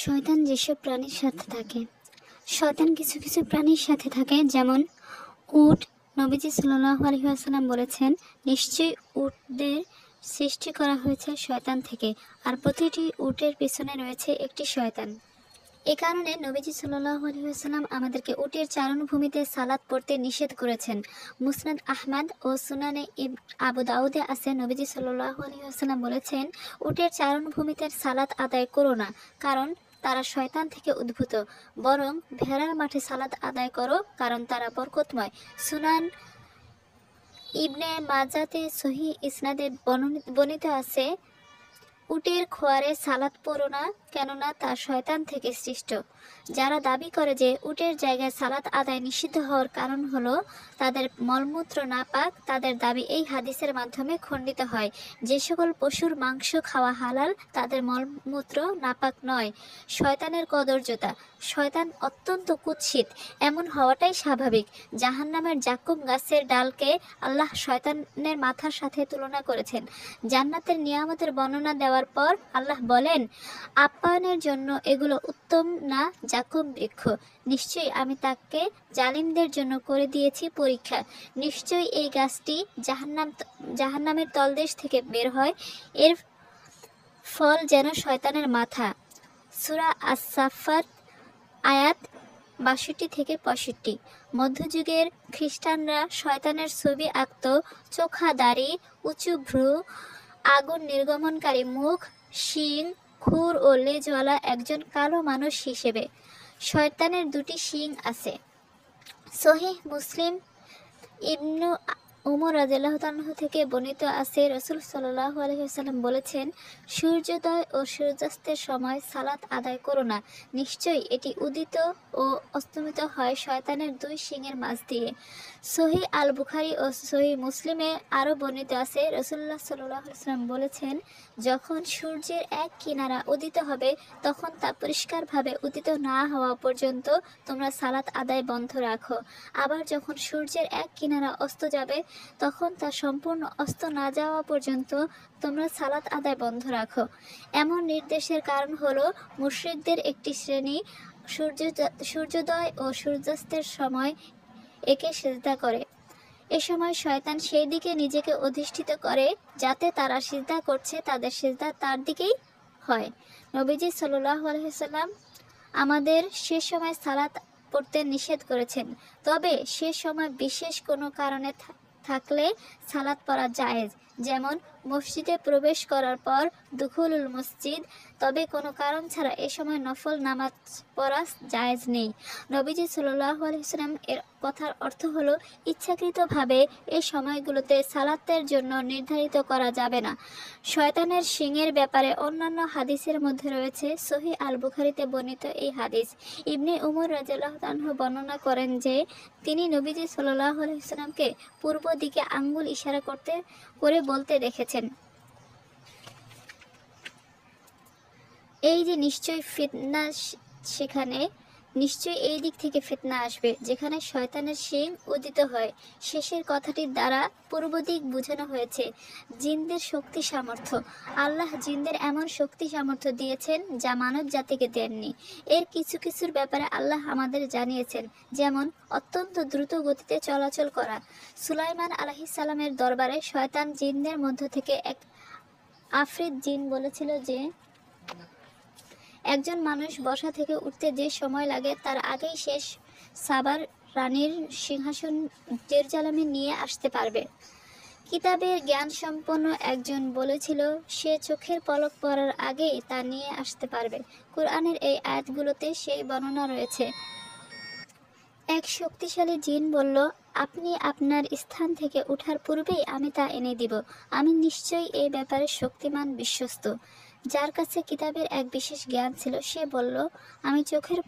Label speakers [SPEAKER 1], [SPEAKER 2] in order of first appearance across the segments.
[SPEAKER 1] শয়তান যেসব প্রাণীর সাথে থাকে, শয়তান কিছু কিছু প্রাণীর সাথে থাকে, যেমন উট। নবীজি সাল্লাল্লাহু আলাইহি ওয়াসাল্লাম বলেছেন, নিশ্চয়ই উটদের সৃষ্টি করা হয়েছে শয়তান থেকে, আর প্রতিটি উটের পিছনে রয়েছে একটি শয়তান। এ কারণে নবীজি সাল্লাল্লাহু আলাইহি ওয়াসাল্লাম আমাদেরকে উটের চারণভূমিতে সালাত পড়তে নিষেধ করেছেন। মুসনাদ আহমদ ও সুনানে আবু দাউদে আছে, নবীজি সাল্লাল্লাহু আলাইহি ওয়াসাল্লাম বলেছেন, উটের চারণভূমিতে সালাত আদায় করো না, কারণ তারা শয়তান থেকে উদ্ভূত, বরং ভেড়ার মাঠে সালাত আদায় করো, কারণ তারা বরকতময়। সুনান ইবনে মাজাতে সহিহ ইসনাদে বর্ণিত আছে, উটের খোয়ারে সালাত পড়ো না, কেননা তা শয়তান থেকে সৃষ্ট। যারা দাবি করে যে উটের জায়গায় সালাত আদায় নিষিদ্ধ হওয়ার কারণ হলো তাদের মলমূত্র নাপাক, তাদের দাবি এই হাদিসের মাধ্যমে খণ্ডিত হয়। যে সকল পশুর মাংস খাওয়া হালাল, তাদের মলমূত্র নাপাক নয়। শয়তানের কদর্যতা, শয়তান অত্যন্ত কুৎসিত, এমন হওয়াটাই স্বাভাবিক। জাহান্নামের জাক্কুম গাছের ডালকে আল্লাহ শয়তানের মাথার সাথে তুলনা করেছেন। জান্নাতের নিয়ামতের বর্ণনা দেওয়ার পর আল্লাহ বলেন, আপ্যায়নের জন্য এগুলো উত্তম না জাক্কুম বৃক্ষ, নিশ্চয়ই আমি তাকে জালিমদের জন্য করে দিয়েছি পরীক্ষা। নিশ্চয়ই এই গাছটি জাহান্নামের তলদেশ থেকে বের হয়, এর ফল যেন শয়তানের মাথা। সূরা আস-সাফফাত আয়াত ৬২ থেকে ৬৫। মধ্যযুগের খ্রিস্টানরা শয়তানের ছবি আঁকত, চোখা দাড়ি, উঁচু ভ্রু, আগুন নির্গমনকারী মুখ, শিং, খুর ও লেজওয়ালা একজন কালো মানুষ হিসেবে। শয়তানের দুটি শিং আছে। সহিহ মুসলিম ইবনু উমর রাদিয়াল্লাহু তাআলা থেকে বর্ণিত আছে, রাসূল সাল্লাল্লাহু আলাইহি ওয়াসাল্লাম বলেছেন, সূর্যোদয় ও সূর্যাস্তের সময় সালাত আদায় করো না, নিশ্চয়ই এটি উদিত ও অস্তমিত হয় শয়তানের দুই শিংয়ের মাঝ দিয়ে। সহিহ আল বুখারী ও সহিহ মুসলিমে আরও বর্ণিত আছে, রাসূলুল্লাহ সাল্লাল্লাহু আলাইহি ওয়াসাল্লাম বলেছেন, যখন সূর্যের এক কিনারা উদিত হবে, তখন তা পরিষ্কারভাবে উদিত না হওয়া পর্যন্ত তোমরা সালাত আদায় বন্ধ রাখো। আবার যখন সূর্যের এক কিনারা অস্ত যাবে, তখন তা সম্পূর্ণ অস্ত না যাওয়া পর্যন্ত তোমরা সালাত আদায় বন্ধ রাখো। এমন নির্দেশের কারণ হলো, মুশরিকদের একটি শ্রেণী সূর্যোদয় ও সূর্যাস্তের সময় একে সিজদা করে। এ সময় শয়তান সেই দিকে নিজেকে অধিষ্ঠিত করে, যাতে তারা সিজদা করছে তাদের সিজদা তার দিকেই হয়। নবীজি সাল্লাল্লাহু আলাইহি ওয়াসাল্লাম আমাদের সে সময় সালাত পড়তে নিষেধ করেছেন, তবে সে সময় বিশেষ কোনো কারণে থাকলে সালাত পড়া জায়েজ, যেমন মসজিদে প্রবেশ করার পর দুখুলুল মসজিদ, তবে কোনো কারণ ছাড়া এ সময় নফল নামাজ পড়া জায়েজ নেই। নবীজি সাল্লাল্লাহু আলাইহি ওয়াসাল্লাম এর কথার অর্থ হলো, ইচ্ছাকৃতভাবে এই সময়গুলোতে সালাতের জন্য নির্ধারিত করা যাবে না। শয়তানের শিংয়ের ব্যাপারে অন্যান্য হাদিসের মধ্যে রয়েছে সহিহ আল বুখারীতে বর্ণিত এই হাদিস। ইবনে উমর রাদিয়াল্লাহু আনহু বর্ণনা করেন যে, তিনি নবীজি সাল্লাল্লাহু আলাইহি ওয়াসাল্লামকে পূর্ব দিকে আঙ্গুল ইশারা করে বলতে দেখেছেন, এই যে নিশ্চয়ই ফিতনা, সেখানে নিশ্চয়ই এই দিক থেকে ফিতনা আসবে যেখানে শয়তানের শিং উদিত হয়। শেষের কথাটির দ্বারা পূর্ব দিক বোঝানো হয়েছে জিনদের শক্তি সামর্থ্য। আল্লাহ জিনদের এমন শক্তি সামর্থ্য দিয়েছেন যা মানব জাতিকে দেননি। এর কিছু কিছুর ব্যাপারে আল্লাহ আমাদের জানিয়েছেন, যেমন অত্যন্ত দ্রুত গতিতে চলাচল করা। সুলাইমান আলাইহিস সালামের দরবারে শয়তান জিনদের মধ্য থেকে এক আফরিদ জিন বলেছিল যে, একজন মানুষ বসা থেকে উঠতে যে সময় লাগে তার আগেই শেষ সাবার রানীর সিংহাসন জেরুজালেমে নিয়ে আসতে পারবে। কিতাবের জ্ঞান সম্পন্ন একজন বলেছিল, সে চোখের পলক পড়ার আগেই তা নিয়ে আসতে পারবে। কুরআনের এই আয়াতগুলোতে সেই বর্ণনা রয়েছে। এক শক্তিশালী জিন বলল, আপনি আপনার স্থান থেকে ওঠার পূর্বেই আমি তা এনে দিব। আমি নিশ্চয়ই এই ব্যাপারে শক্তিমান বিশ্বস্ত। যার কাছে কিতাবের এক বিশেষ জ্ঞান ছিল, সে বলল, আমি চোখের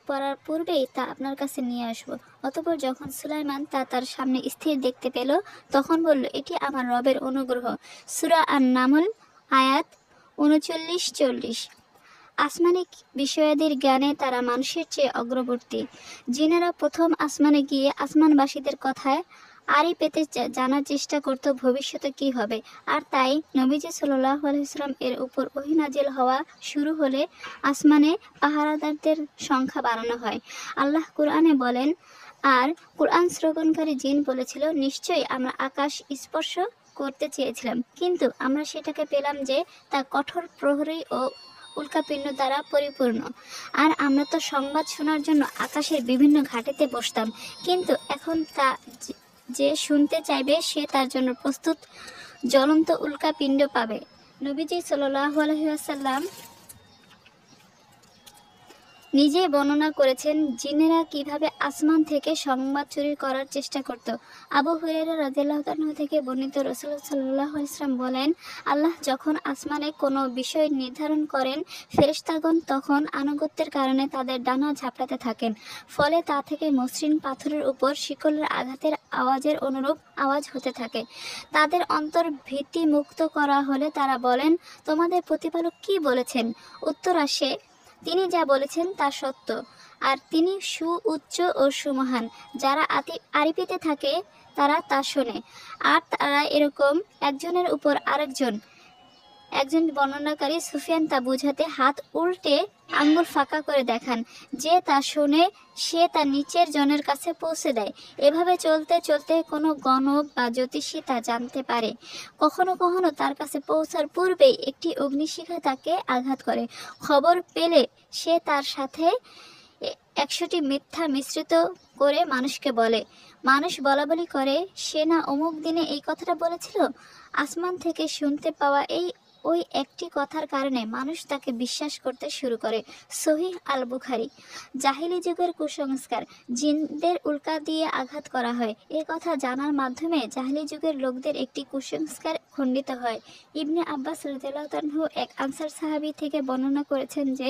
[SPEAKER 1] পড়ার পূর্বেই তা আপনার কাছে নিয়ে আসব। অতঃপর যখন সুলাইমান তা তার সামনে স্থির দেখতে পেল, তখন বলল, এটি আমার রবের অনুগ্রহ। সূরা আন-নামল আয়াত ৩৯-৪০। আসমানিক বিষয়াদির জ্ঞানে তারা মানুষের চেয়ে অগ্রবর্তী। জিনেরা প্রথম আসমানে গিয়ে আসমানবাসীদের কথায় আরই পেতে জানার চেষ্টা করত ভবিষ্যতে কি হবে। আর তাই নবীজি সাল্লাল্লাহু আলাইহি ওয়াসাল্লাম এর উপর ওহী নাজিল হওয়া শুরু হলে আসমানে পাহারাদারদের সংখ্যা বাড়ানো হয়। আল্লাহ কুরআনে বলেন, আর কুরআন শ্রবণকারী জিন বলেছিল, নিশ্চয়ই আমরা আকাশ স্পর্শ করতে চেয়েছিলাম, কিন্তু আমরা সেটাকে পেলাম যে তা কঠোর প্রহরী ও উল্কাপিণ্ড দ্বারা পরিপূর্ণ। আর আমরা তো সংবাদ শোনার জন্য আকাশের বিভিন্ন ঘাটিতে বসতাম, কিন্তু এখন তা যে শুনতে চাইবে সে তার জন্য প্রস্তুত জ্বলন্ত উল্কাপিণ্ড পাবে। নবীজি সাল্লাল্লাহু আলাইহি ওয়াসাল্লাম নিজেই বর্ণনা করেছেন জিনেরা কিভাবে আসমান থেকে সংবাদ চুরি করার চেষ্টা করত। আবু হুরায়রা রাদিয়াল্লাহু তাআলা থেকে বর্ণিত, রাসূলুল্লাহ সাল্লাল্লাহু আলাইহি ওয়াসাল্লাম বলেন, আল্লাহ যখন আসমানে কোনো বিষয় নির্ধারণ করেন, ফেরেশতাগণ তখন আনুগত্যের কারণে তাদের ডানা ঝাপটাতে থাকেন। ফলে তা থেকে মসৃণ পাথরের উপর শিকলের আঘাতের আওয়াজের অনুরূপ আওয়াজ হতে থাকে। তাদের অন্তর ভীতি মুক্ত করা হলে তারা বলেন, তোমাদের প্রতিপালক কি বলেছেন? উত্তর আসে, তিনি যা বলেছেন তা সত্য, আর তিনি সুউচ্চ ও সুমহান। যারা আরিফিতে থাকে তারা তা শোনে। আর তারা এরকম একজনের উপর একজন বর্ণনাকারী সুফিয়ান তা বুঝাতে হাত উল্টে আঙ্গুল ফাঁকা করে দেখান, যে তা শুনে সে তা নিচের জনের কাছে পৌঁছে দেয়। এভাবে চলতে চলতে কোনো গণক বা জ্যোতিষী তা জানতে পারে। কখনো কখনো তার কাছে পৌঁছার পূর্বেই একটি অগ্নিশিখা তাকে আঘাত করে। খবর পেলে সে তার সাথে 100টি মিথ্যা মিশ্রিত করে মানুষকে বলে। মানুষ বলাবলি করে, সে না অমুক দিনে এই কথাটা বলেছিল। আসমান থেকে শুনতে পাওয়া ওই একটি কথার কারণে মানুষ তাকে বিশ্বাস করতে শুরু করে। সহিহ আল বুখারী। জাহিলি যুগের কুসংস্কার, জিনদের উল্কা দিয়ে আঘাত করা হয়, এ কথা জানার মাধ্যমে জাহিলি যুগের লোকদের একটি কুসংস্কার খণ্ডিত হয়। ইবনে আব্বাস রাদিয়াল্লাহু তাআলা এক আনসার সাহাবী থেকে বর্ণনা করেছেন যে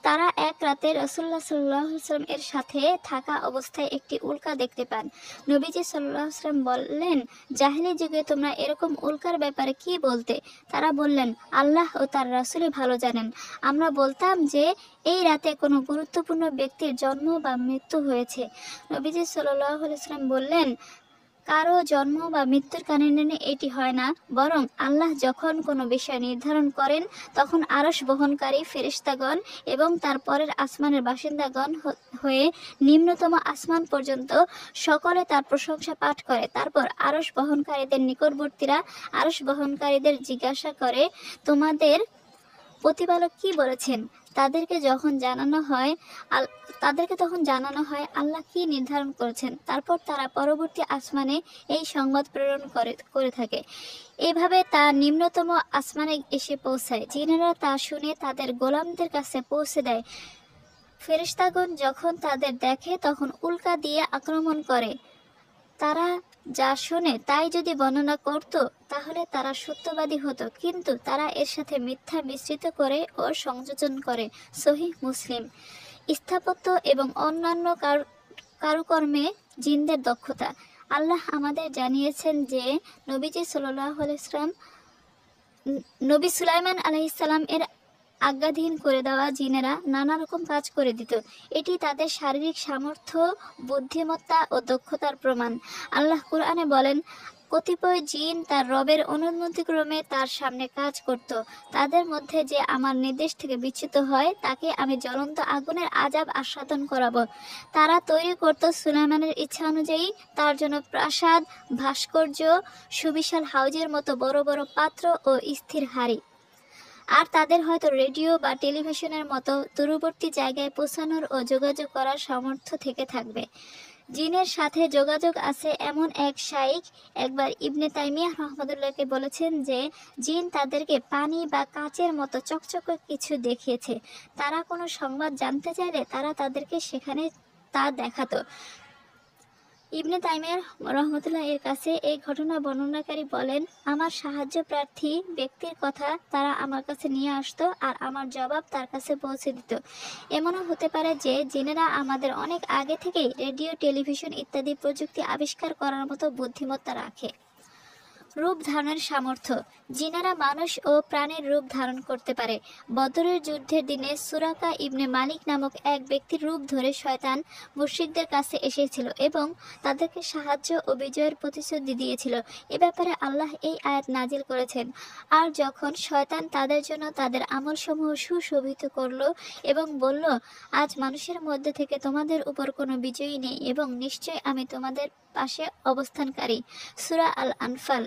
[SPEAKER 1] তারা এক রাতে রাসূলুল্লাহ সাল্লাল্লাহু আলাইহি ওয়াসাল্লাম এর সাথে থাকা অবস্থায় একটি উল্কা দেখতে পান। নবীজি সাল্লাল্লাহু আলাইহি ওয়াসাল্লাম বললেন, জাহিলি যুগে তোমরা এরকম উল্কার ব্যাপারে কি বলতে? তারা বললেন, আল্লাহ ও তার রাসূলই ভালো জানেন। আমরা বলতাম যে এই রাতে কোনো গুরুত্বপূর্ণ ব্যক্তির জন্ম বা মৃত্যু হয়েছে। নবীজি সাল্লাল্লাহু আলাইহি ওয়াসাল্লাম বললেন, কারো জন্ম বা মৃত্যুর কারণে এটি হয় না, বরং আল্লাহ যখন কোনো বিষয় নির্ধারণ করেন তখন আরশ বহনকারী ফেরেশতাগণ এবং তারপরের আসমানের বাসিন্দাগণ হয়ে নিম্নতম আসমান পর্যন্ত সকলে তার প্রশংসা পাঠ করে। তারপর আরশ বহনকারীদের নিকটবর্তীরা আরশ বহনকারীদের জিজ্ঞাসা করে, তোমাদের প্রতিপালক কি বলেছেন? তাদেরকে তখন জানানো হয় আল্লাহ কি নির্ধারণ করেছেন। তারপর তারা পরবর্তী আসমানে এই সংবাদ প্রেরণ করে থাকে। এভাবে তা নিম্নতম আসমানে এসে পৌঁছায়। জিনেরা তা শুনে তাদের গোলামদের কাছে পৌঁছে দেয়। ফেরেশতাগণ যখন তাদের দেখে তখন উল্কা দিয়ে আক্রমণ করে। তারা যা শোনে তাই যদি বর্ণনা করত তাহলে তারা সত্যবাদী হতো, কিন্তু তারা এর সাথে মিথ্যা মিশ্রিত করে ও সংযোজন করে। সহিহ মুসলিম। স্থাপত্য এবং অন্যান্য কারুকর্মে জিনদের দক্ষতা। আল্লাহ আমাদের জানিয়েছেন যে নবী সুলাইমান আলাইহিস সালাম এর আজ্ঞাধীন করে দেওয়া জিনেরা নানা রকম কাজ করে দিত। এটি তাদের শারীরিক সামর্থ্য, বুদ্ধিমত্তা ও দক্ষতার প্রমাণ। আল্লাহ কুরআনে বলেন, কতিপয় জিন তার রবের অনুমতিক্রমে তার সামনে কাজ করত। তাদের মধ্যে যে আমার নির্দেশ থেকে বিচ্যুত হয় তাকে আমি জ্বলন্ত আগুনের আযাব আস্বাদন করাবো। তারা তৈরি করত সুলাইমানের ইচ্ছা অনুযায়ী তার জন্য প্রাসাদ, ভাস্কর্য, সুবিশাল হাউজের মতো বড় বড় পাত্র ও স্থির হাড়ি। আর তাদের হয়তো রেডিও বা টেলিভিশনের মতো দূরবর্তী জায়গায় পৌঁছানোর ও যোগাযোগ করার সামর্থ্য থেকে থাকবে। জিনের সাথে যোগাযোগ আছে এমন এক শাইখ একবার ইবনে তাইমিয়াহ রাহমাতুল্লাহকে বলেছেন যে জিন তাদেরকে পানি বা কাচের মতো চকচকে কিছু দেখিয়েছে। তারা কোনো সংবাদ জানতে চাইলে তারা তাদেরকে সেখানে তা দেখাতো। ইবনে তাইমিয়াহ রহমতুল্লাহ এর কাছে এই ঘটনা বর্ণনাকারী বলেন, আমার সাহায্য প্রার্থী ব্যক্তির কথা তারা আমার কাছে নিয়ে আসতো আর আমার জবাব তার কাছে পৌঁছে দিত। এমনও হতে পারে যে জিনেরা আমাদের অনেক আগে থেকেই রেডিও, টেলিভিশন ইত্যাদি প্রযুক্তি আবিষ্কার করার মতো বুদ্ধিমত্তা রাখে। রূপ ধারণের সামর্থ্য। জিনেরা মানুষ ও প্রাণীর রূপ ধারণ করতে পারে। বদরের যুদ্ধের দিনে সুরাকা ইবনে মালিক নামক এক ব্যক্তির রূপ ধরে শয়তান মুশরিকদের কাছে এসেছিল এবং তাদেরকে সাহায্য ও বিজয়ের প্রতিশ্রুতি দিয়েছিল। এ ব্যাপারে আল্লাহ এই আয়াত নাজিল করেছেন। আর যখন শয়তান তাদের জন্য তাদের আমলসমূহ সুশোভিত করল এবং বলল, আজ মানুষের মধ্যে থেকে তোমাদের উপর কোনো বিজয়ী নেই এবং নিশ্চয় আমি তোমাদের পাশে অবস্থানকারী। সূরা আল আনফাল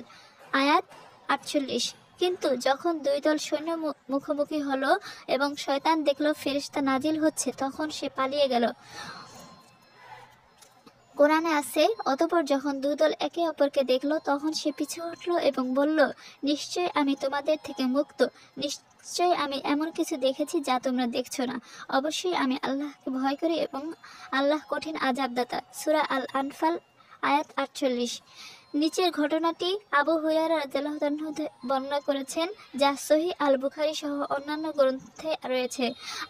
[SPEAKER 1] আয়াত 48। কিন্তু যখন দুই দল সৈন্য মুখোমুখি হলো এবং শয়তান দেখলো ফেরেশতা নাজিল হচ্ছে, তখন সে পালিয়ে গেল। কোরআনে আছে, অতঃপর যখন দুই দল একে অপরকে দেখলো তখন সে পিছু হটলো এবং বলল, নিশ্চয় আমি তোমাদের থেকে মুক্ত, নিশ্চয় আমি এমন কিছু দেখেছি যা তোমরা দেখছো না। অবশ্যই আমি আল্লাহকে ভয় করি এবং আল্লাহ কঠিন আযাবদাতা। সূরা আল আনফাল আয়াত 48। নিচের ঘটনাটি আবু হুরায়রা রাদিয়াল্লাহু তাআলা বর্ণনা করেছেন, যা সহিহ আল বুখারী সহ অন্যান্য গ্রন্থে রয়েছে।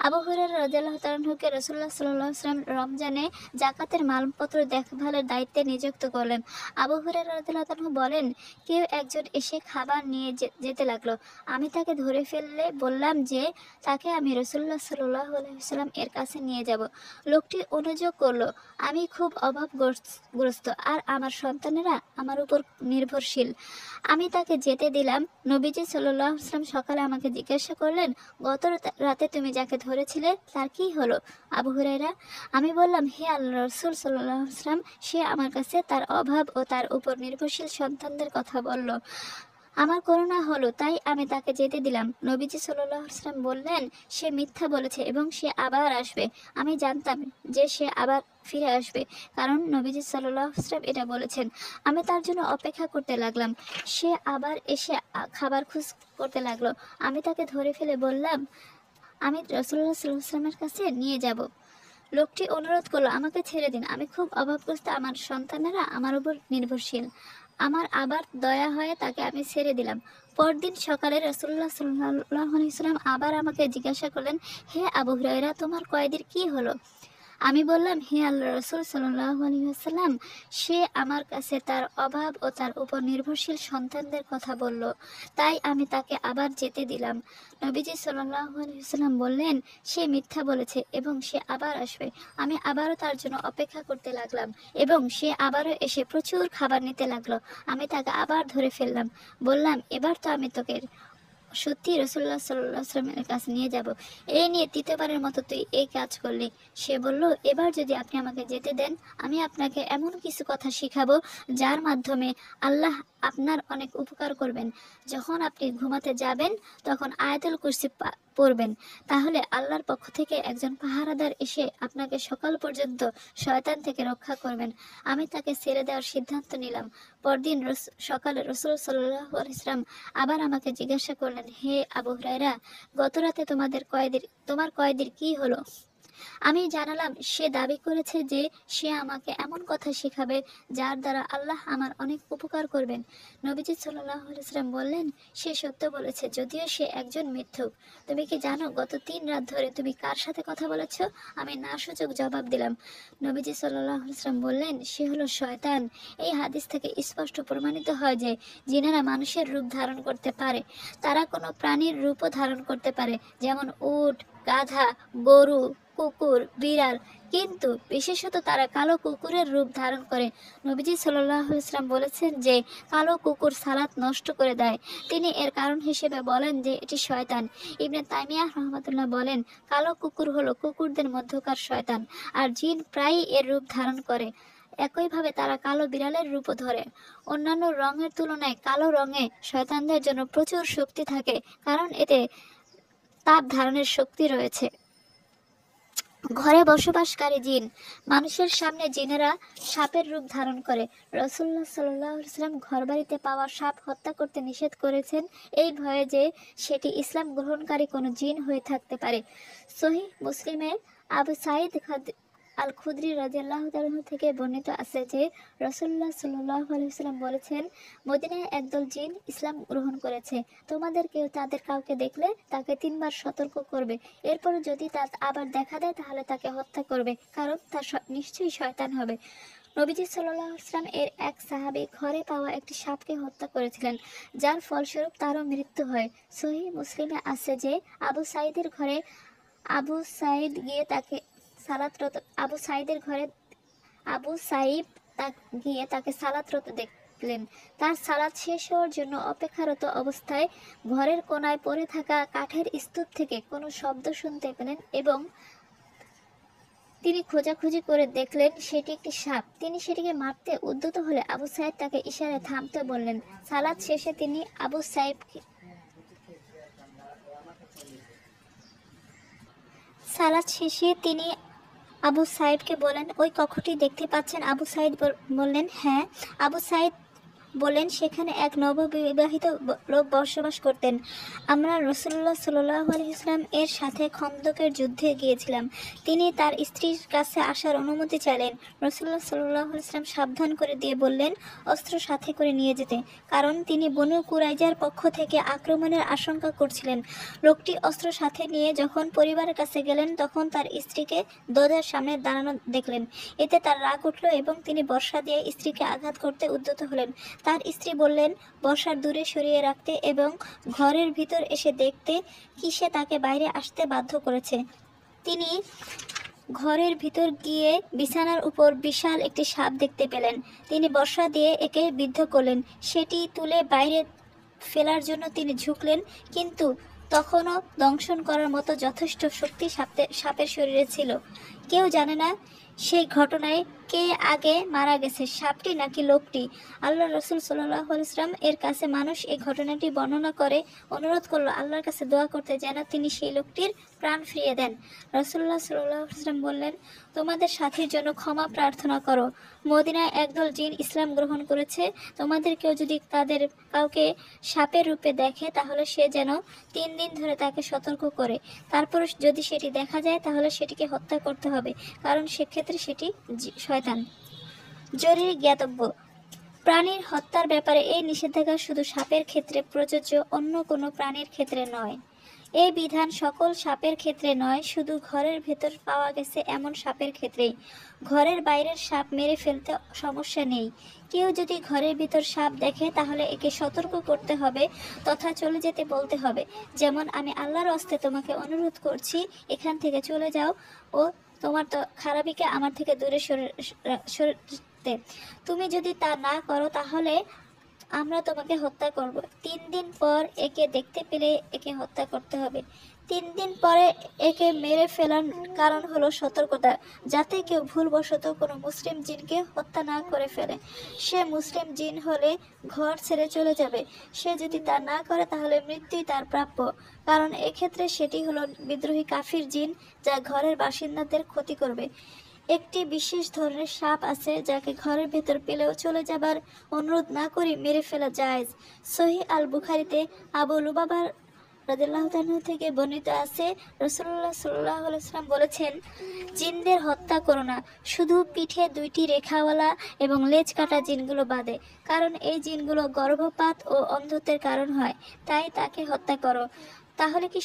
[SPEAKER 1] আবু হুরায়রা রাদিয়াল্লাহু তাআলাকে রাসূলুল্লাহ সাল্লাল্লাহু আলাইহি ওয়াসাল্লাম রমজানে জাকাতের মালপত্র দেখভালের দায়িত্বে নিযুক্ত করলেন। আবু হুরায়রা রাদিয়াল্লাহু তাআলা বলেন, কেউ একজন এসে খাবার নিয়ে যেতে লাগলো। আমি তাকে ধরে ফেললে বললাম যে তাকে আমি রাসূলুল্লাহ সাল্লাল্লাহু আলাইহি ওয়াসাল্লাম এর কাছে নিয়ে যাব। লোকটি অনুযোগ করলো, আমি খুব অভাবগ্রস্ত আর আমার সন্তানেরা আমার উপর নির্ভরশীল। আমি তাকে যেতে দিলাম। নবীজি সাল্লাল্লাহু আলাইহি ওয়াসাল্লাম সকালে আমাকে জিজ্ঞাসা করলেন, গত রাতে তুমি যাকে ধরেছিলে তার কি হলো? আবু হুরায়রা: আমি বললাম, হে আল্লাহর রাসূল সাল্লাল্লাহু আলাইহি ওয়াসাল্লাম, সে আমার কাছে তার অভাব ও তার উপর নির্ভরশীল সন্তানদের কথা বলল। আমার করুণা হলো, তাই আমি তাকে যেতে দিলাম। নবীজি সাল্লাল্লাহু আলাইহি ওয়াসাল্লাম বললেন, সে মিথ্যা বলেছে এবং সে আবার আসবে। আমি জানতাম যে সে আবার ফিরে আসবে, কারণ নবীজি সাল্লাল্লাহু আলাইহি ওয়াসাল্লাম এটা বলেছেন। আমি তার জন্য অপেক্ষা করতে লাগলাম। সে আবার এসে খাবার খোঁজ করতে লাগলো। আমি তাকে ধরে ফেলে বললাম, আমি রাসূলুল্লাহ সাল্লাল্লাহু আলাইহি ওয়াসাল্লামের কাছে নিয়ে যাব। লোকটি অনুরোধ করলো, আমাকে ছেড়ে দিন, আমি খুব অভাবগ্রস্ত, আমার সন্তানেরা আমার উপর নির্ভরশীল। আমার আবার দয়া হয়ে তাকে আমি ছেড়ে দিলাম। পরদিন সকালে রাসূলুল্লাহ সাল্লাল্লাহু আলাইহি ওয়াসাল্লাম আবার আমাকে জিজ্ঞাসা করলেন, হে আবু হুরায়রা, তোমার কয়েদির কি হলো? আমি বললাম, হে আল্লাহর রাসূল সাল্লাল্লাহু আলাইহি ওয়াসাল্লাম, সে আমার কাছে তার অভাব ও তার উপর নির্ভরশীল সন্তানদের কথা বলল, তাই আমি তাকে আবার যেতে দিলাম। নবীজি সাল্লাল্লাহু আলাইহি ওয়াসাল্লাম বললেন, সে মিথ্যা বলেছে এবং সে আবার আসবে। আমি আবারও তার জন্য অপেক্ষা করতে লাগলাম এবং সে আবারও এসে প্রচুর খাবার নিতে লাগলো। আমি তাকে আবার ধরে ফেললাম। বললাম, এবার তো আমি তোকে সত্যি রাসূলুল্লাহ সাল্লাল্লাহু আলাইহি ওয়াসাল্লামের কাছে নিয়ে যাব। এই নিয়ে তৃতীয়বারের মতো তুই এই কাজ করলি। সে বলল, এবার যদি আপনি আমাকে যেতে দেন, আমি আপনাকে এমন কিছু কথা শিখাবো যার মাধ্যমে আল্লাহ আপনার অনেক উপকার করবেন। যখন আপনি ঘুমাতে যাবেন তখন আয়াতুল কুরসি পড়বেন, তাহলে আল্লাহর পক্ষ থেকে একজন পাহারাদার এসে আপনাকে সকাল পর্যন্ত শয়তান থেকে রক্ষা করবেন। আমি তাকে ছেড়ে দেওয়ার সিদ্ধান্ত নিলাম। পরদিন সকালে রাসূল সাল্লাল্লাহু আলাইহি ওয়াসাল্লাম আবার আমাকে জিজ্ঞাসা করলেন, হে আবু হুরায়রা, গত রাতে তোমার কয়েদির কি হলো? আমি জানালাম, সে দাবি করেছে যে সে আমাকে এমন কথা শেখাবে যার দ্বারা আল্লাহ আমার অনেক উপকার করবেন। নবীজি সাল্লাল্লাহু আলাইহি ওয়াসাল্লাম বললেন, সে সত্য বলেছে, যদিও সে একজন মিথ্যুক। তুমি কি জানো গত 3 রাত ধরে তুমি কার সাথে কথা বলেছ? আমি না সূচক জবাব দিলাম। নবীজি সাল্লাল্লাহু আলাইহি ওয়াসাল্লাম বললেন, সে হলো শয়তান। এই হাদিস থেকে স্পষ্ট প্রমাণিত হয় যে জিনেরা মানুষের রূপ ধারণ করতে পারে। তারা কোনো প্রাণীর রূপও ধারণ করতে পারে, যেমন উট, গাধা, গরু, কুকুর, বিড়াল, কিন্তু বিশেষত তারা কালো কুকুরের রূপ ধারণ করে। নবীজি সাল্লাল্লাহু আলাইহি ওয়াসাল্লাম বলেছেন যে কালো কুকুর সালাত নষ্ট করে দেয়। তিনি এর কারণ হিসেবে বলেন যে এটি শয়তান। ইবনে তাইমিয়াহ রাহমাতুল্লাহ বলেন, কালো কুকুর হলো কুকুরদের মধ্যকার শয়তান, আর জিন প্রায়ই এর রূপ ধারণ করে। একইভাবে তারা কালো বিড়ালের রূপও ধরে। অন্যান্য রঙের তুলনায় কালো রঙে শয়তানদের জন্য প্রচুর শক্তি থাকে, কারণ এতে তাপ ধারণের শক্তি রয়েছে। ঘরে বসবাসকারী জিন। মানুষের সামনে জিনেরা সাপের রূপ ধারণ করে। রাসূলুল্লাহ সাল্লাল্লাহু আলাইহি ওয়াসাল্লাম ঘরবাড়িতে পাওয়া সাপ হত্যা করতে নিষেধ করেছেন, এই ভয়ে যে সেটি ইসলাম গ্রহণকারী কোনো জিন হয়ে থাকতে পারে। সহিহ মুসলিমে আবু সাঈদ আল খুদরি রাদিয়াল্লাহু তাআলা থেকে বর্ণিত আছে যে রাসূলুল্লাহ সাল্লাল্লাহু আলাইহি ওয়াসাল্লাম বলেছেন, মদিনায় একদল জিন ইসলাম গ্রহণ করেছে। তোমাদের কেউ তাদের কাউকে দেখলে তাকে 3 বার সতর্ক করবে। এরপর যদি তা আবার দেখা দেয় তাহলে তাকে হত্যা করবে, কারণ তা নিশ্চয়ই শয়তান হবে। নবীজি সাল্লাল্লাহু আলাইহি ওয়াসাল্লাম এর এক সাহাবী ঘরে পাওয়া একটি সাপকে হত্যা করেছিলেন, যার ফলস্বরূপ তারও মৃত্যু হয়। সহিহ মুসলিমে আছে যে আবু সাঈদের ঘরে আবু সাঈদ গিয়ে তাকে সালাতরত আবু সাঈদের ঘরে আবু সাঈদ গিয়ে তাকে সালাতরত দেখলেন। তার সালাত শেষ হওয়ার জন্য অপেক্ষারত অবস্থায় ঘরের কোনায় পড়ে থাকা কাঠের স্তূপ থেকে কোনো শব্দ শুনতে পেলেন এবং তিনি খোঁজাখুঁজি করে দেখলেন সেটি একটি সাপ। তিনি সেটিকে মারতে উদ্যত হলে আবু সাঈদ তাকে ইশারায় থামতে বললেন। সালাত শেষে তিনি আবু সাঈদকে বলেন, ওই কক্ষটি দেখতে পাচ্ছেন? আবু সাঈদ বললেন, হ্যাঁ। আবু সাঈদ বললেন, সেখানে এক নববিবাহিত লোক বসবাস করতেন। আমরা রাসূলুল্লাহ সাল্লাল্লাহু আলাইহি ওয়াসাল্লাম এর সাথে খন্দকের যুদ্ধে গিয়েছিলাম। তিনি তার স্ত্রীর কাছে আসার অনুমতি চাইলেন। রাসূলুল্লাহ সাল্লাল্লাহু আলাইহি ওয়াসাল্লাম সাবধান করে দিয়ে বললেন অস্ত্র সাথে করে নিয়ে যেতে, কারণ তিনি বনু কুরাইজার পক্ষ থেকে আক্রমণের আশঙ্কা করছিলেন। লোকটি অস্ত্র সাথে নিয়ে যখন পরিবারের কাছে গেলেন তখন তার স্ত্রীকে দরজার সামনে দাঁড়ানো দেখলেন। এতে তার রাগ উঠল এবং তিনি বর্শা দিয়ে স্ত্রীকে আঘাত করতে উদ্যত হলেন। তার স্ত্রী বললেন বর্শার দূরে সরিয়ে রাখতে এবং ঘরের ভিতর এসে দেখতে কিসে তাকে বাইরে আসতে বাধ্য করেছে। তিনি ঘরের ভিতর গিয়ে বিছানার উপর বিশাল একটি সাপ দেখতে পেলেন। তিনি বর্শা দিয়ে একে বিদ্ধ করলেন। সেটি তুলে বাইরে ফেলার জন্য তিনি ঝুঁকলেন, কিন্তু তখনও দংশন করার মতো যথেষ্ট শক্তি সাপের শরীরে ছিল। কেউ জানে না সেই ঘটনায় কে আগে মারা গেছে, সাপটি নাকি লোকটি। আল্লাহ রাসূল সাল্লাল্লাহু আলাইহি ওয়াসাল্লাম এর কাছে মানুষ এই ঘটনাটি বর্ণনা করে অনুরোধ করলো আল্লাহর কাছে দোয়া করতে, যেন তিনি সেই লোকটির প্রাণ ফিরিয়ে দেন। রাসূলুল্লাহ সাল্লাল্লাহু আলাইহি ওয়াসাল্লাম বললেন, তোমাদের সাথীর জন্য ক্ষমা প্রার্থনা করো। মদিনায় একদল জিন ইসলাম গ্রহণ করেছে। তোমাদের কেউ যদি তাদের কাউকে সাপের রূপে দেখে তাহলে সে যেন 3 দিন ধরে তাকে সতর্ক করে। তারপর যদি সেটি দেখা যায় তাহলে সেটিকে হত্যা করতে হবে, কারণ সেক্ষেত্রে সেটি শয়তান। জরুরি জ্ঞাতব্য, প্রাণীর হত্যার ব্যাপারে এই নিষেধাজ্ঞা শুধু সাপের ক্ষেত্রে প্রযোজ্য, অন্য কোনো প্রাণীর ক্ষেত্রে নয়। এই বিধান সকল সাপের ক্ষেত্রে নয়, শুধু ঘরের ভেতর পাওয়া গেছে এমন সাপের ক্ষেত্রেই। ঘরের বাইরের সাপ মেরে ফেলতে সমস্যা নেই। কেউ যদি ঘরের ভিতর সাপ দেখে তাহলে একে সতর্ক করতে হবে তথা চলে যেতে বলতে হবে। যেমন, আমি আল্লাহর হস্তে তোমাকে অনুরোধ করছি এখান থেকে চলে যাও ও তোমার খারাপিকে আমার থেকে দূরে সরতে। তুমি যদি তা না করো তাহলে আমরা তোমাকে হত্যা করব। 3 দিন পর একে দেখতে পেলে একে হত্যা করতে হবে। 3 দিন পরে একে মেরে ফেলার কারণ হলো সতর্কতা, যাতে কেউ ভুলবশত কোনো মুসলিম জিনকে হত্যা না করে ফেলে। সে মুসলিম জিন হলে ঘর ছেড়ে চলে যাবে। সে যদি তা না করে তাহলে মৃত্যুই তার প্রাপ্য, কারণ এক্ষেত্রে সেটি হলো বিদ্রোহী কাফির জিন, যা ঘরের বাসিন্দাদের ক্ষতি করবে। একটি বিশেষ ধরনের সাপ আছে যাকে ঘরের ভেতর পেলেও চলে যাবার অনুরোধ না করে মেরে ফেলা জায়েজ। সহিহ আল বুখারীতে আবু লুবাবা রাদিয়াল্লাহু তাআলা থেকে বর্ণিত আছে, রাসূলুল্লাহ সাল্লাল্লাহু আলাইহি ওয়াসাল্লাম বলেছেন, জিনদের হত্যা করো না, শুধু পিঠে 2টি রেখাওয়ালা এবং লেজ কাটা জিনগুলো বাদে, কারণ এই জিনগুলো গর্ভপাত ও অন্ধত্বের কারণ হয়, তাই তাকে হত্যা করো। তাহলে কি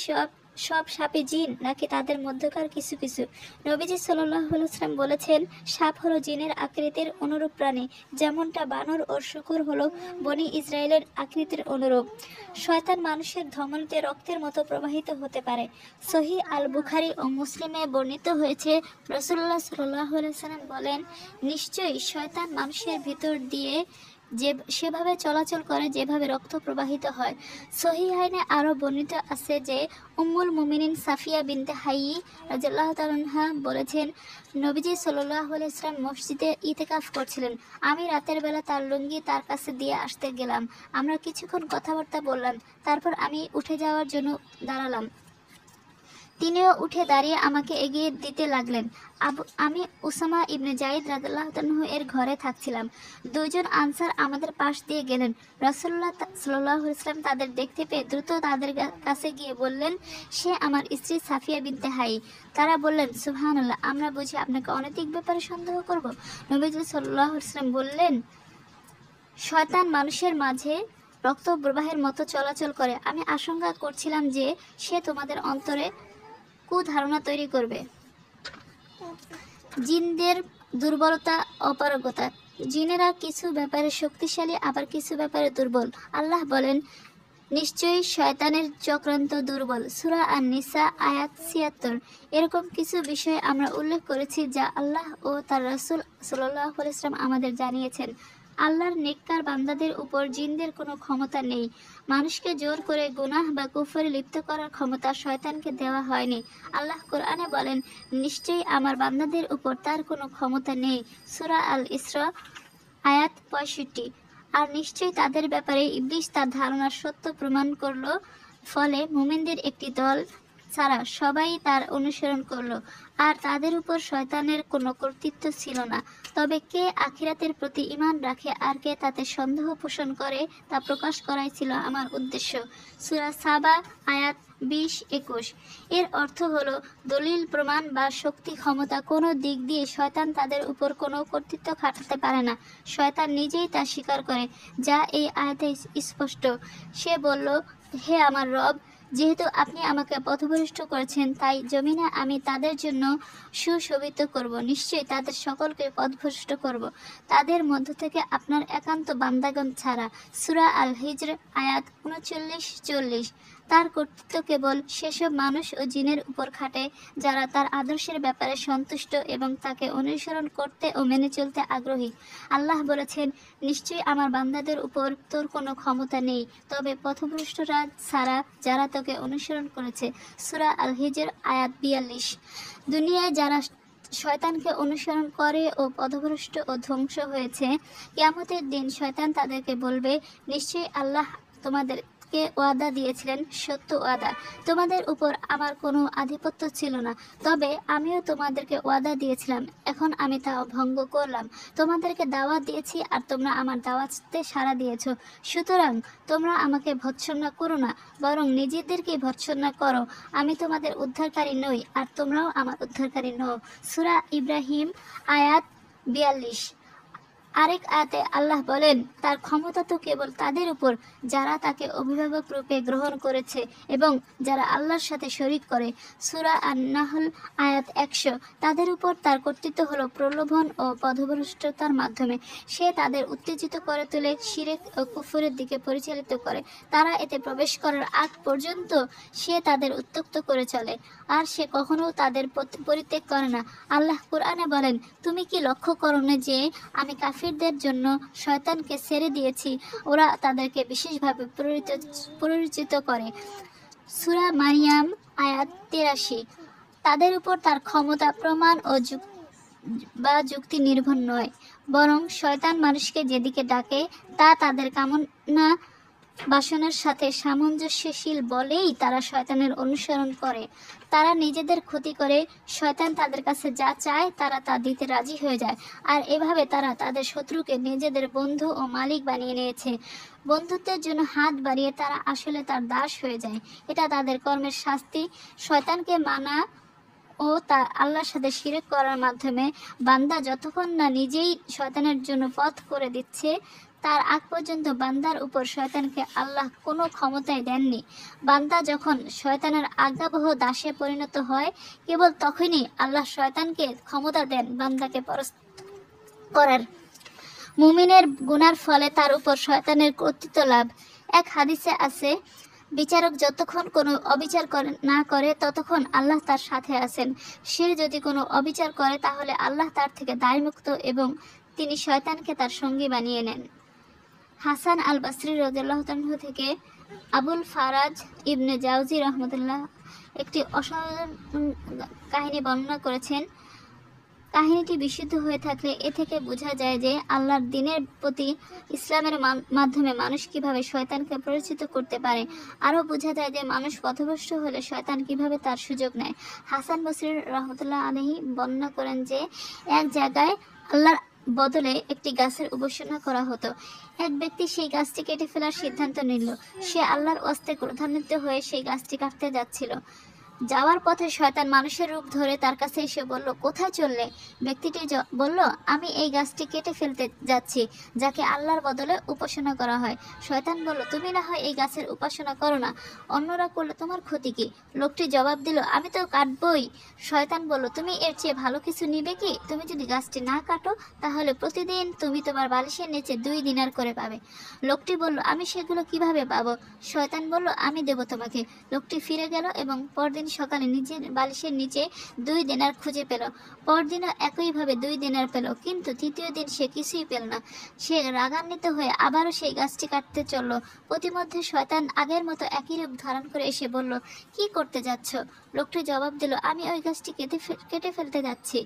[SPEAKER 1] সব সাপই জিন, নাকি তাদের মধ্যকার কিছু কিছু? নবীজি সাল্লাল্লাহু আলাইহি ওয়াসাল্লাম বলেছেন, সাপ হলো জিনের আকৃতির অনুরূপ প্রাণী, যেমনটা বানর ও শূকর হলো বনি ইসরায়েলের আকৃতির অনুরূপ। শয়তান মানুষের ধমনীতে রক্তের মতো প্রবাহিত হতে পারে। সহিহ আল বুখারী ও মুসলিমে বর্ণিত হয়েছে, রাসূলুল্লাহ সাল্লাল্লাহু আলাইহি ওয়াসাল্লাম বলেন, নিশ্চয়ই শয়তান মানুষের ভিতর দিয়ে সেভাবে চলাচল করে যেভাবে রক্ত প্রবাহিত হয়। সহিহাইনে আরও বর্ণিত আছে যে উম্মুল মুমিনিন সাফিয়া বিনতে হাইয়্যি রাদিয়াল্লাহু তাআলা আনহা বলেছেন, নবীজি সাল্লাল্লাহু আলাইহি ওয়াসাল্লাম মসজিদে ইতিকাফ করছিলেন। আমি রাতের বেলা তার লুঙ্গি তার কাছে দিয়ে আসতে গেলাম। আমরা কিছুক্ষণ কথাবার্তা বললাম, তারপর আমি উঠে যাওয়ার জন্য দাঁড়ালাম। তিনিও উঠে দাঁড়িয়ে আমাকে এগিয়ে দিতে লাগলেন। আমি উসামা ইবনে যায়েদ রাদিয়াল্লাহু তাআলা এর ঘরে থাকছিলাম। 2 জন আনসার আমাদের পাশ দিয়ে গেলেন। রাসূলুল্লাহ সাল্লাল্লাহু আলাইহি ওয়াসাল্লাম তাদের দেখতে পেয়ে দ্রুত তাদের কাছে গিয়ে বললেন, সে আমার স্ত্রী সাফিয়া বিনতে হাই। তারা বললেন, সুবহানাল্লাহ, আমরা বুঝি আপনাকে অনৈতিক ব্যাপারে সন্দেহ করব? নবী সাল্লাল্লাহু আলাইহি ওয়াসাল্লাম বললেন, শয়তান মানুষের মাঝে রক্ত প্রবাহের মতো চলাচল করে। আমি আশঙ্কা করছিলাম যে সে তোমাদের অন্তরে কুধারণা তৈরি করবে। জিনদের দুর্বলতা, অপারগতা। জিনেরা কিছু ব্যাপারে শক্তিশালী, আবার কিছু ব্যাপারে দুর্বল। আল্লাহ বলেন, নিশ্চয়ই শয়তানের চক্রান্ত দুর্বল। সূরা আন-নিসা আয়াত ৭৬। এরকম কিছু বিষয় আমরা উল্লেখ করেছি যা আল্লাহ ও তার রাসূল সাল্লাল্লাহু আলাইহি ওয়াসাল্লাম আমাদের জানিয়েছেন। আল্লাহর নেককার বান্দাদের উপর জিনদের কোনো ক্ষমতা নেই। মানুষকে জোর করে গুনাহ বা কুফরে লিপ্ত করার ক্ষমতা শয়তানকে দেওয়া হয়নি। আল্লাহ কোরআনে বলেন, নিশ্চয়ই আমার বান্দাদের উপর তার কোনো ক্ষমতা নেই। সূরা আল ইসরা আয়াত ৬৫। আর নিশ্চয়ই তাদের ব্যাপারে ইবলিস তার ধারণার সত্য প্রমাণ করল, ফলে মুমিনদের একটি দল ছাড়া সবাই তার অনুসরণ করল, আর তাদের উপর শয়তানের কোনো কর্তৃত্ব ছিল না। তবে কে আখিরাতের প্রতি ঈমান রাখে আর কে তাতে সন্দেহ পোষণ করে তা প্রকাশ করাই ছিল আমার উদ্দেশ্য। সূরা সাবা আয়াত ২০-২১। এর অর্থ হলো, দলিল, প্রমাণ বা শক্তি, ক্ষমতা কোনো দিক দিয়ে শয়তান তাদের উপর কোনো কর্তৃত্ব খাটাতে পারে না। শয়তান নিজেই তা স্বীকার করে, যা এই আয়াতে স্পষ্ট। সে বলল, হে আমার রব, যেহেতু আপনি আমাকে পথভ্রষ্ট করেছেন, তাই জমিনে আমি তাদের জন্য সুশোভিত করব। নিশ্চয়ই তাদের সকলকে পথভ্রষ্ট করব, তাদের মধ্য থেকে আপনার একান্ত বান্দাগণ ছাড়া। সূরা আল হিজর আয়াত ৩৯-৪০। তার কর্তৃত্ব কেবল সেসব মানুষ ও জিনের উপর খাটে যারা তার আদর্শের ব্যাপারে সন্তুষ্ট এবং তাকে অনুসরণ করতে ও মেনে চলতে আগ্রহী। আল্লাহ বলেছেন, নিশ্চয়ই আমার বান্দাদের উপর তোর কোনো ক্ষমতা নেই, তবে পথভ্রষ্টরা ছাড়া যারা তোকে অনুসরণ করেছে। সূরা আল হিজর আয়াত ৪২। দুনিয়ায় যারা শয়তানকে অনুসরণ করে ও পথভ্রষ্ট ও ধ্বংস হয়েছে, কিয়ামতের দিন শয়তান তাদেরকে বলবে, নিশ্চয়ই আল্লাহ তোমাদেরকে ওয়াদা দিয়েছিলেন সত্য ওয়াদা। তোমাদের উপর আমার কোনো আধিপত্য ছিল না, তবে আমিও তোমাদেরকে ওয়াদা দিয়েছিলাম, এখন আমি তা ভঙ্গ করলাম। তোমাদেরকে দাওয়াত দিয়েছি আর তোমরা আমার দাওয়াতে সাড়া দিয়েছ, সুতরাং তোমরা আমাকে ভৎসনা করো না, বরং নিজেদেরকেই ভৎসনা করো। আমি তোমাদের উদ্ধারকারী নই, আর তোমরাও আমার উদ্ধারকারী নও। সূরা ইব্রাহিম আয়াত ৪২। আরেক আয়াতে আল্লাহ বলেন, তার ক্ষমতা তো কেবল তাদের উপর যারা তাকে অভিভাবক রূপে গ্রহণ করেছে এবং যারা আল্লাহর সাথে শরীক করে। সূরা আন-নাহল আয়াত ১০০। তাদের উপর তার কর্তৃত্ব হলো প্রলোভন ও পথভ্রষ্টতার মাধ্যমে। সে তাদের উত্তেজিত করে তোলে, শিরক ও কুফরের দিকে পরিচালিত করে। তারা এতে প্রবেশ করার আগ পর্যন্ত সে তাদের উত্ত্যক্ত করে চলে, আর সে কখনো তাদের পরিত্যাগ করে না। আল্লাহ কুরআনে বলেন, তুমি কি লক্ষ্য করো না যে আমি কাফিরদের জন্য শয়তানকে ছেড়ে দিয়েছি, ওরা তাদেরকে বিশেষভাবে পরিচিত করে। সূরা মারিয়াম আয়াত ৮৩। তাদের উপর তার ক্ষমতা, প্রমাণ ও যুক্তি নির্ভর নয়, বরং শয়তান মানুষকে যেদিকে ডাকে তা তাদের কামনা বাসনার সাথে সামঞ্জস্যশীল বলেই তারা শয়তানের অনুসরণ করে। তারা নিজেদের ক্ষতি করে, শয়তান তাদের কাছে যা চায় তারা তা দিতে রাজি হয়ে যায়, আর এভাবে তারা তাদের শত্রুকে নিজেদের বন্ধু ও মালিক বানিয়ে নিয়েছে। বন্ধুত্বের জন্য হাত বাড়িয়ে তারা আসলে তার দাস হয়ে যায়। এটা তাদের কর্মের শাস্তি। শয়তানকে মানা ও তা আল্লাহর সাথে শিরক করার মাধ্যমে বান্দা যতক্ষণ না নিজেই শয়তানের জন্য পথ করে দিচ্ছে, তার আগ পর্যন্ত বান্দার উপর শয়তানকে আল্লাহ কোনো ক্ষমতাই দেননি। বান্দা যখন শয়তানের আজ্ঞাবহ দাসে পরিণত হয়, কেবল তখনই আল্লাহ শয়তানকে ক্ষমতা দেন বান্দাকে পরাস্ত করার। মুমিনের গুনার ফলে তার উপর শয়তানের কর্তৃত্ব লাভ। এক হাদিসে আছে, বিচারক যতক্ষণ কোনো অবিচার না করে ততক্ষণ আল্লাহ তার সাথে আছেন। সে যদি কোনো অবিচার করে তাহলে আল্লাহ তার থেকে দায়মুক্ত এবং তিনি শয়তানকে তার সঙ্গী বানিয়ে নেন। হাসান আল বাসরি রাদিয়াল্লাহু তাআলা থেকে আবুল ফারাজ ইবনে জাওজি রাহমাতুল্লাহ একটি অসাধারণ কাহিনী বর্ণনা করেছেন। কাহিনীটি বিশুদ্ধ হয়ে থাকলে এ থেকে বোঝা যায় যে আল্লাহর দ্বীনের প্রতি ইসলামের মাধ্যমে মানুষ কিভাবে শয়তানকে পরিচিত করতে পারে। আরও বোঝা যায় যে মানুষ পথভ্রষ্ট হলে শয়তান কিভাবে তার সুযোগ নেয়। হাসান বসরি রাহমাতুল্লাহ আলাইহি বর্ণনা করেন যে এক জায়গায় আল্লাহর বদলে একটি গাছের উপাসনা করা হতো। এক ব্যক্তি সেই গাছটি কেটে ফেলার সিদ্ধান্ত নিল। সে আল্লাহর ওয়াস্তে ক্রোধান্বিত হয়ে সেই গাছটি কাটতে যাচ্ছিল। যাওয়ার পথে শয়তান মানুষের রূপ ধরে তার কাছে এসে বলল, কোথায় চললে? ব্যক্তিটি বলল, আমি এই গাছটি কেটে ফেলতে যাচ্ছি, যাকে আল্লাহর বদলে উপাসনা করা হয়। শয়তান বলল, তুমি না হয় এই গাছের উপাসনা করো না, অন্যরা করলে তোমার ক্ষতি কি? লোকটি জবাব দিল, আমি তো কাটবই। শয়তান বলল, তুমি এর চেয়ে ভালো কিছু নিবে কি? তুমি যদি গাছটি না কাটো তাহলে প্রতিদিন তুমি তোমার বালিশের নিচে 2 দিনার করে পাবে। লোকটি বলল, আমি সেগুলো কিভাবে পাবো? শয়তান বলল, আমি দেব তোমাকে। লোকটি ফিরে গেল এবং পরদিন সকালে নিজের বালিশের নিচে 2 দিনার খুঁজে পেল। পরদিনও একইভাবে 2 দিনার পেল, কিন্তু তৃতীয় দিন সে কিছুই পেল না। সে রাগান্বিত হয়ে আবারও সেই গাছটি কাটতে চলল। প্রতিমধ্যে শয়তান আগের মতো একই রূপ ধারণ করে এসে বলল, কি করতে যাচ্ছ? লোকটি জবাব দিল, আমি ওই গাছটি কেটে ফেলতে যাচ্ছি,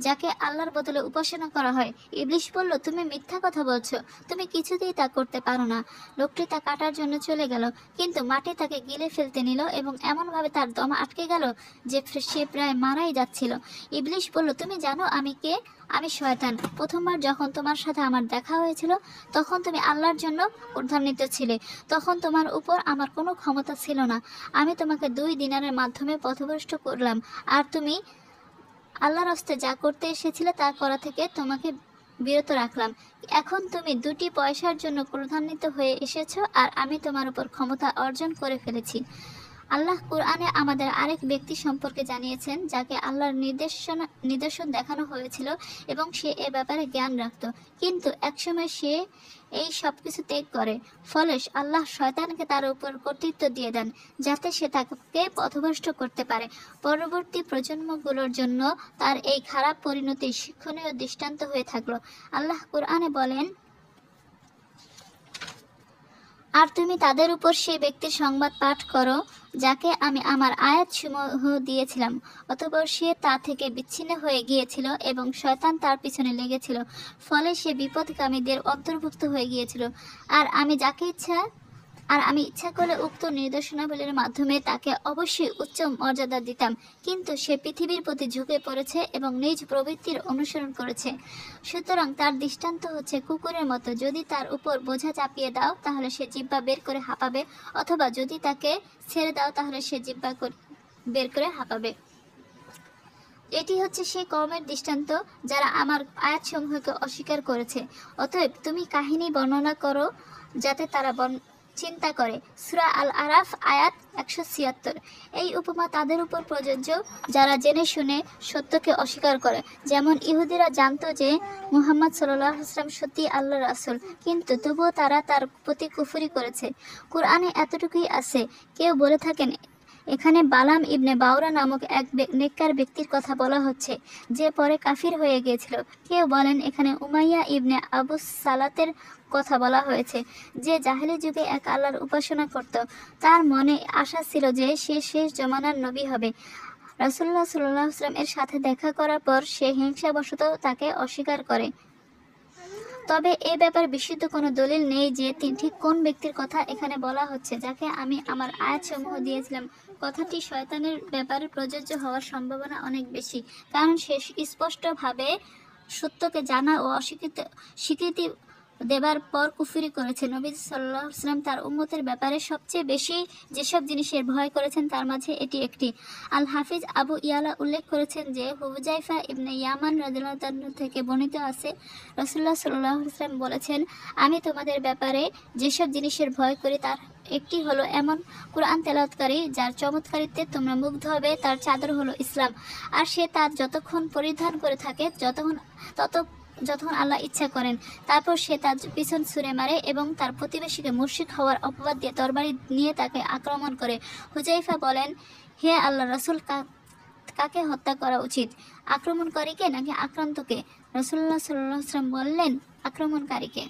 [SPEAKER 1] যাকে আল্লাহর বদলে উপাসনা করা হয়। ইবলিশ বলল, তুমি মিথ্যা কথা বলছো, তুমি কিছুতেই তা করতে পারো না। লোকটি তা কাটার জন্য চলে গেল, কিন্তু মাটি তাকে গিলে ফেলতে নিল এবং এমনভাবে তার দম আটকে গেল যে সে প্রায় মারাই যাচ্ছিল। ইবলিশ বলল, তুমি জানো আমি কে? আমি শয়তান। প্রথমবার যখন তোমার সাথে আমার দেখা হয়েছিল তখন তুমি আল্লাহর জন্য ঊর্ধ্বান্বিত ছিলে, তখন তোমার উপর আমার কোনো ক্ষমতা ছিল না। আমি তোমাকে 2 দিনারের মাধ্যমে পথভ্রষ্ট করলাম, আর তুমি আল্লাহর হস্তে যা করতে এসেছিলে তা করা থেকে তোমাকে বিরত রাখলাম। এখন তুমি 2টি পয়সার জন্য ক্রোধান্বিত হয়ে এসেছো, আর আমি তোমার উপর ক্ষমতা অর্জন করে ফেলেছি। আল্লাহ কুরআনে আমাদের আরেক ব্যক্তি সম্পর্কে জানিয়েছেন, যাকে আল্লাহর নিদর্শন দেখানো হয়েছিল এবং সে এ ব্যাপারে জ্ঞান রাখত, কিন্তু একসময় সে এই সব কিছু ত্যাগ করে। ফলে আল্লাহ শয়তানকে তার উপর কর্তৃত্ব দিয়ে দেন, যাতে সে তাকে পথভ্রষ্ট করতে পারে। পরবর্তী প্রজন্মগুলোর জন্য তার এই খারাপ পরিণতি শিক্ষণীয় দৃষ্টান্ত হয়ে থাকলো। আল্লাহ কুরআনে বলেন, আর তুমি তাদের উপর সেই ব্যক্তির সংবাদ পাঠ করো যাকে আমি আমার আয়াতসমূহ দিয়েছিলাম, অতঃপর সে তা থেকে বিচ্ছিন্ন হয়ে গিয়েছিল এবং শয়তান তার পিছনে লেগেছিল, ফলে সে বিপথগামীদের অন্তর্ভুক্ত হয়ে গিয়েছিল। আর আমি ইচ্ছা করলে উক্ত নিদর্শনাবলীর মাধ্যমে তাকে অবশ্যই উচ্চ মর্যাদা দিতাম, কিন্তু সে পৃথিবীর প্রতি ঝুঁকে পড়েছে এবং নিজ প্রবৃত্তির অনুসরণ করেছে। সুতরাং তার দৃষ্টান্ত হচ্ছে কুকুরের মতো, যদি তার উপর বোঝা চাপিয়ে দাও তাহলে সে জিহ্বা বের করে হাঁপাবে, অথবা যদি তাকে ছেড়ে দাও তাহলে সে জিহ্বা বের করে হাঁপাবে। এটি হচ্ছে সেই কওমের দৃষ্টান্ত যারা আমার আয়াতসমূহকে অস্বীকার করেছে। অতএব তুমি কাহিনী বর্ণনা করো যাতে তারা চিন্তা করে। সূরা আল আরাফ আয়াত 176। এই উপমা তাদের উপর প্রযোজ্য যারা জেনে শুনে সত্যকে অস্বীকার করে। যেমন ইহুদিরা জানতো যে মুহাম্মদ সাল্লাল্লাহু আলাইহি ওয়াসাল্লাম সত্যি আল্লাহর রাসূল, কিন্তু তবুও তারা তার প্রতি কুফরি করেছে। কুরআনে এতটুকুই আছে। কেউ বলে থাকেন এখানে বালাম ইবনে বাউরা নামক এক নেককার ব্যক্তির কথা বলা হচ্ছে, যে পরে কাফির হয়ে গিয়েছিল। কেউ বলেন এখানে উমাইয়া ইবনে আবু সালাতের কথা বলা হয়েছে, যে জাহেলি যুগে এক আল্লাহর উপাসনা করত। তার মনে আশা ছিল যে সে শেষ জমানার নবী হবে। রাসূলুল্লাহ সাল্লাল্লাহু আলাইহি ওয়াসাল্লাম এর সাথে দেখা করার পর সে হিংসাবশত তাকে অস্বীকার করে। তবে এ ব্যাপারে বিশুদ্ধ কোনো দলিল নেই যে ঠিক কোন ব্যক্তির কথা এখানে বলা হচ্ছে, যাকে আমি আমার আয়াতসমূহ দিয়েছিলাম। কথাটি শয়তানের ব্যাপারে প্রযোজ্য হওয়ার সম্ভাবনা অনেক বেশি, কারণ সে স্পষ্টভাবে সত্যকে জানা ও স্বীকৃতি দেবার পর কুফরি করেছে। নবী সাল্লাল্লাহু আলাইহি ওয়াসাল্লাম তার উম্মতের ব্যাপারে সবচেয়ে বেশি যেসব জিনিসের ভয় করেছেন তার মাঝে এটি একটি। আল হাফিজ আবু ইয়ালা উল্লেখ করেছেন যে হুজাইফা ইবনে ইয়ামান রাদিয়াল্লাহু তাআলা থেকে বর্ণিত আছে, রাসূলুল্লাহ সাল্লাল্লাহু আলাইহি ওয়াসাল্লাম বলেছেন, আমি তোমাদের ব্যাপারে যেসব জিনিসের ভয় করি তার একটি হলো এমন কুরআন তেলাওয়াতকারী যার চমৎকারিত্বে তোমরা মুগ্ধ হবে। তার চাদর হলো ইসলাম, আর সে তার যতক্ষণ পরিধান করে থাকে যতক্ষণ আল্লাহ ইচ্ছা করেন। তারপর সে তার পিছন ছুঁড়ে মারে এবং তার প্রতিবেশীকে মুশরিক হওয়ার অপবাদ দিয়ে তরবারি নিয়ে তাকে আক্রমণ করে। হুজাইফা বলেন, হে আল্লাহ রাসূল, কাকে হত্যা করা উচিত, আক্রমণকারীকে নাকি আক্রান্তকে? রাসূলুল্লাহ সাল্লাল্লাহু আলাইহি ওয়াসাল্লাম বললেন, আক্রমণকারীকে।